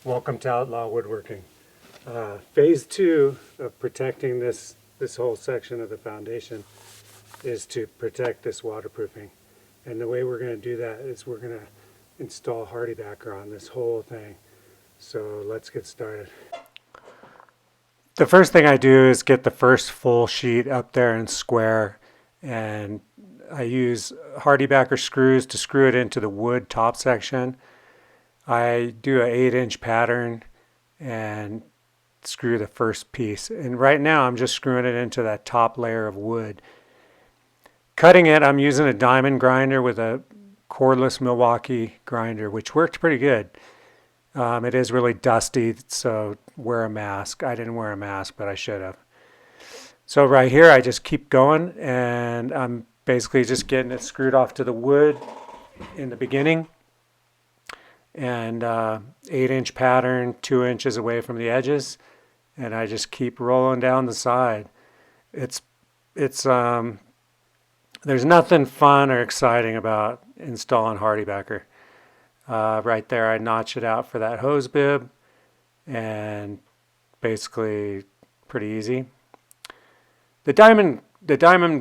Welcome to Outlaw Woodworking. Phase 2 of protecting this whole section of the foundation is to protect this waterproofing. And the way we're going to do that is we're going to install Hardibacker on this whole thing. So let's get started. The first thing I do is get the first full sheet up there and square, and I use Hardibacker screws to screw it into the wood top section. I do an 8-inch pattern and screw the first piece. And right now I'm just screwing it into that top layer of wood. Cutting it, I'm using a diamond grinder with a cordless Milwaukee grinder, which worked pretty good. It is really dusty, so wear a mask. I didn't wear a mask, but I should have. So right here, I just keep going, and I'm basically just getting it screwed off to the wood in the beginning. And 8-inch pattern, 2 inches away from the edges, and I just keep rolling down the side. It's there's nothing fun or exciting about installing Hardibacker. Right there, I notch it out for that hose bib, and basically pretty easy. The diamond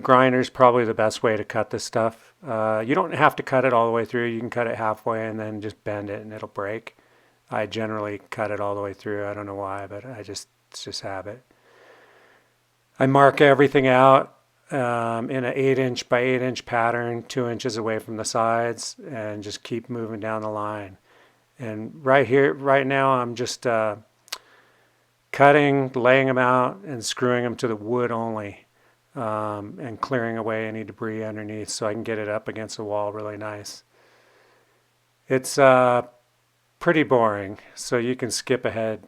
grinder is probably the best way to cut this stuff. You don't have to cut it all the way through. You can cut it halfway and then just bend it and it'll break. I generally cut it all the way through. I don't know why, but it's just habit. I mark everything out in an 8-inch by 8-inch pattern, 2 inches away from the sides, and just keep moving down the line. And right here, right now, I'm just cutting, laying them out, and screwing them to the wood only. And clearing away any debris underneath so I can get it up against the wall really nice. It's pretty boring, so you can skip ahead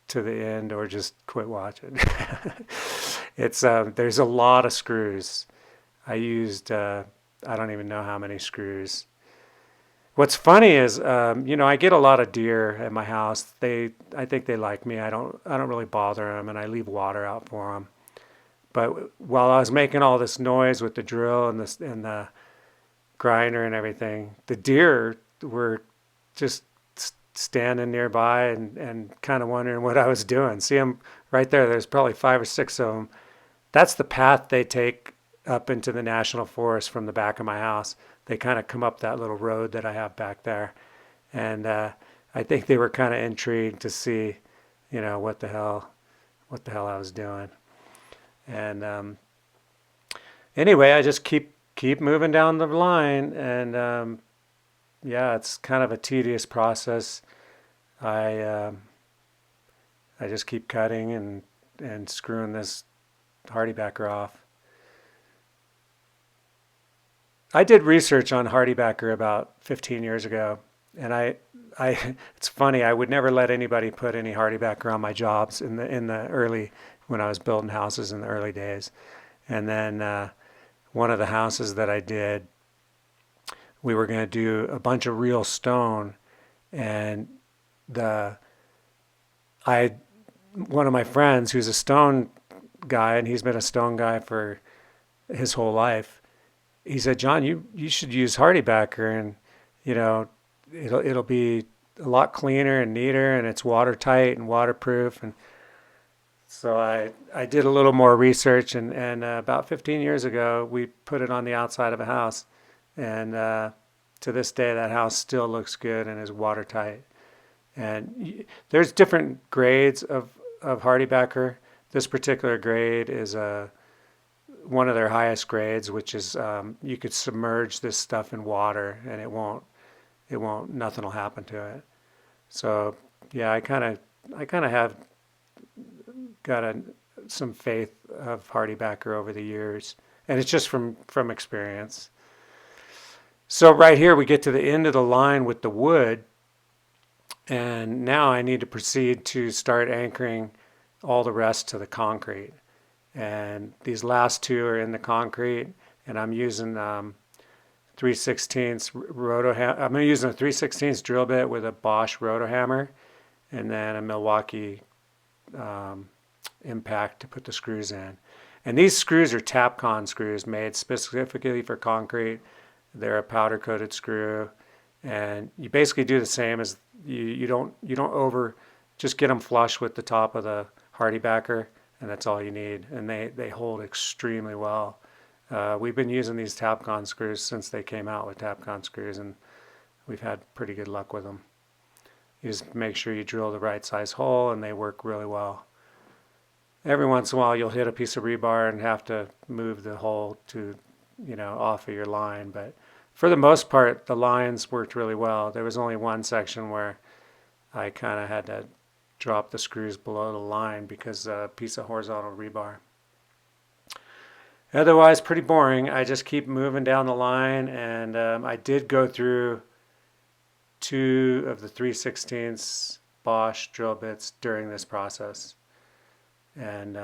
to the end or just quit watching. There's a lot of screws. I used I don't even know how many screws. What's funny is I get a lot of deer at my house. I think they like me. I don't really bother them, and I leave water out for them. But while I was making all this noise with the drill and the grinder and everything, the deer were just standing nearby and kind of wondering what I was doing. See them right there. There's probably 5 or 6 of them. That's the path they take up into the national forest from the back of my house. They kind of come up that little road that I have back there. And I think they were kind of intrigued to see, what the hell I was doing. And anyway, I just keep moving down the line, and it's kind of a tedious process. I just keep cutting and screwing this Hardibacker off. I did research on Hardibacker about 15 years ago, and it's funny, I would never let anybody put any Hardibacker on my jobs in the early, when I was building houses in the early days. And then one of the houses that I did, we were going to do a bunch of real stone, and one of my friends who's a stone guy, and he's been a stone guy for his whole life, he said, "John, you should use Hardibacker, and it'll be a lot cleaner and neater, and it's watertight and waterproof." And so I did a little more research, and about 15 years ago, we put it on the outside of a house. And to this day, that house still looks good and is watertight. And there's different grades of Hardibacker. This particular grade is one of their highest grades, which is you could submerge this stuff in water and nothing will happen to it. So yeah, I kind of have got some faith of Hardibacker over the years, and it's just from experience. So right here we get to the end of the line with the wood, and now I need to proceed to start anchoring all the rest to the concrete. And these last 2 are in the concrete, and I'm using 3/16 roto hammer. I'm using a 3/16 drill bit with a Bosch roto hammer, and then a Milwaukee impact to put the screws in. And these screws are Tapcon screws made specifically for concrete. They're a powder coated screw, and you basically do the same as you don't just get them flush with the top of the Hardibacker, and that's all you need. And they hold extremely well. We've been using these Tapcon screws since they came out with Tapcon screws, and we've had pretty good luck with them. You just make sure you drill the right size hole, and they work really well. Every once in a while, you'll hit a piece of rebar and have to move the hole to, off of your line. But for the most part, the lines worked really well. There was only one section where I kind of had to drop the screws below the line because a piece of horizontal rebar. Otherwise, pretty boring. I just keep moving down the line, and I did go through 2 of the 3/16 Bosch drill bits during this process. And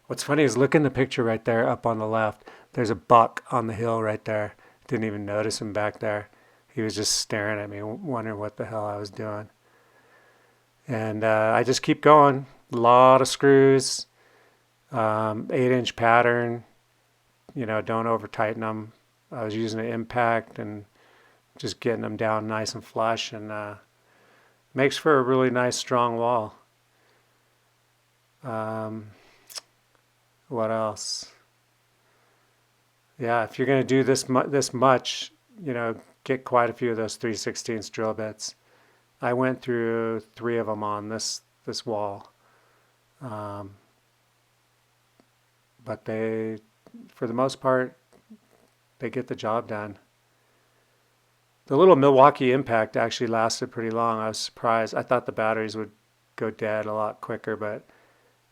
what's funny is look in the picture right there up on the left. There's a buck on the hill right there. Didn't even notice him back there. He was just staring at me, wondering what the hell I was doing. And I just keep going. A lot of screws, 8-inch pattern. Don't over tighten them. I was using an impact and just getting them down nice and flush, and makes for a really nice strong wall. What else? Yeah, if you're going to do this much, get quite a few of those 3/16 drill bits. I went through 3 of them on this wall, but they, for the most part, they get the job done. The little Milwaukee impact actually lasted pretty long. I was surprised. I thought the batteries would go dead a lot quicker, but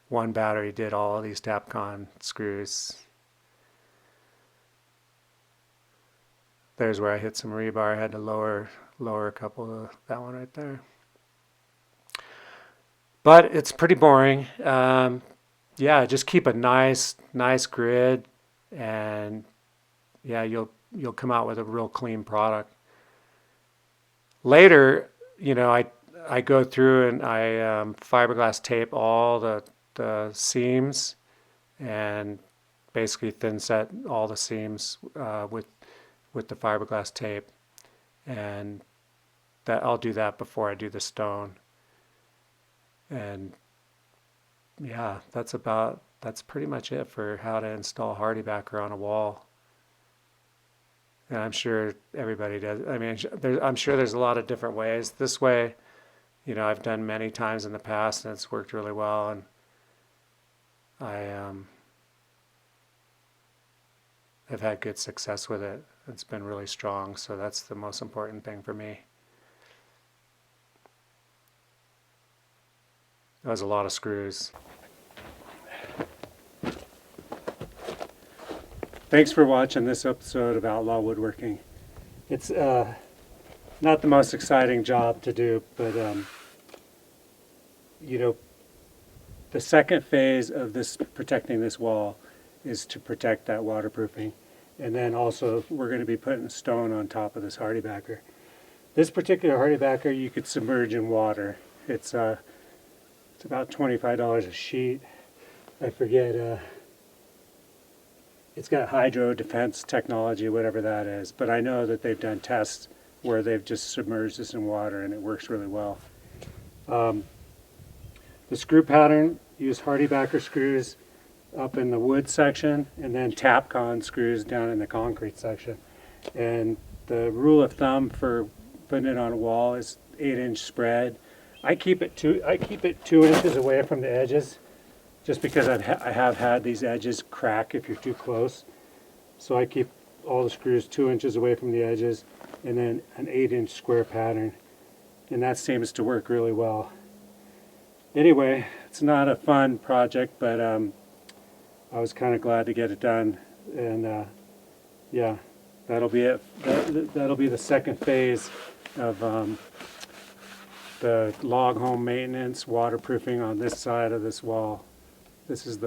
one battery did all of these Tapcon screws. There's where I hit some rebar. I had to lower a couple of that one right there. But it's pretty boring. Yeah, just keep a nice grid, and yeah, you'll come out with a real clean product. Later, I go through and I fiberglass tape all the seams, and basically thin set all the seams with the fiberglass tape, and that I'll do that before I do the stone. And yeah, that's pretty much it for how to install Hardibacker on a wall. And I'm sure everybody does. I mean, I'm sure there's a lot of different ways. This way, I've done many times in the past, and it's worked really well. And I have had good success with it. It's been really strong, so that's the most important thing for me. That was a lot of screws. Thanks for watching this episode of Outlaw Woodworking. It's not the most exciting job to do, but the second phase of this protecting this wall is to protect that waterproofing. And then also we're going to be putting stone on top of this Hardibacker. This particular Hardibacker you could submerge in water. It's about $25 a sheet. I forget. It's got hydro defense technology, whatever that is. But I know that they've done tests where they've just submerged this in water, and it works really well. The screw pattern, use Hardibacker screws up in the wood section, and then Tapcon screws down in the concrete section. And the rule of thumb for putting it on a wall is 8-inch spread. I keep it 2 inches away from the edges, just because I have had these edges crack if you're too close. So I keep all the screws 2 inches away from the edges, and then an 8-inch square pattern, and that seems to work really well. Anyway, it's not a fun project, but I was kind of glad to get it done, and yeah, that'll be it. That'll be the second phase of the log home maintenance waterproofing on this side of this wall. This is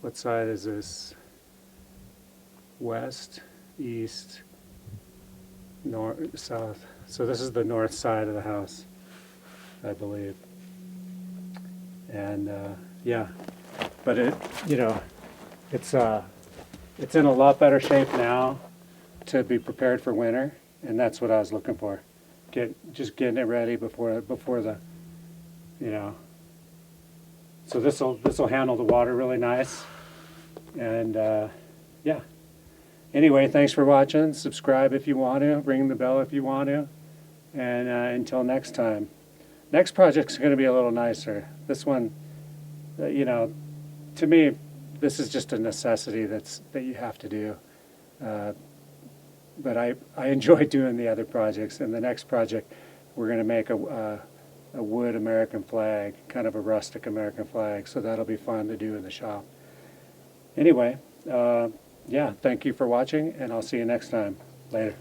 what side is this? West, east, north, south. So this is the north side of the house, I believe. And yeah, but it's in a lot better shape now to be prepared for winter, and that's what I was looking for, just getting it ready before the, you know. So this will handle the water really nice, and yeah. Anyway, thanks for watching. Subscribe if you want to. Ring the bell if you want to. And until next time. Next project's going to be a little nicer. This one, you know, to me, this is just a necessity that you have to do. But I enjoy doing the other projects. And the next project, we're going to make a wood American flag, kind of a rustic American flag. So that'll be fun to do in the shop. Anyway, yeah, thank you for watching, and I'll see you next time. Later.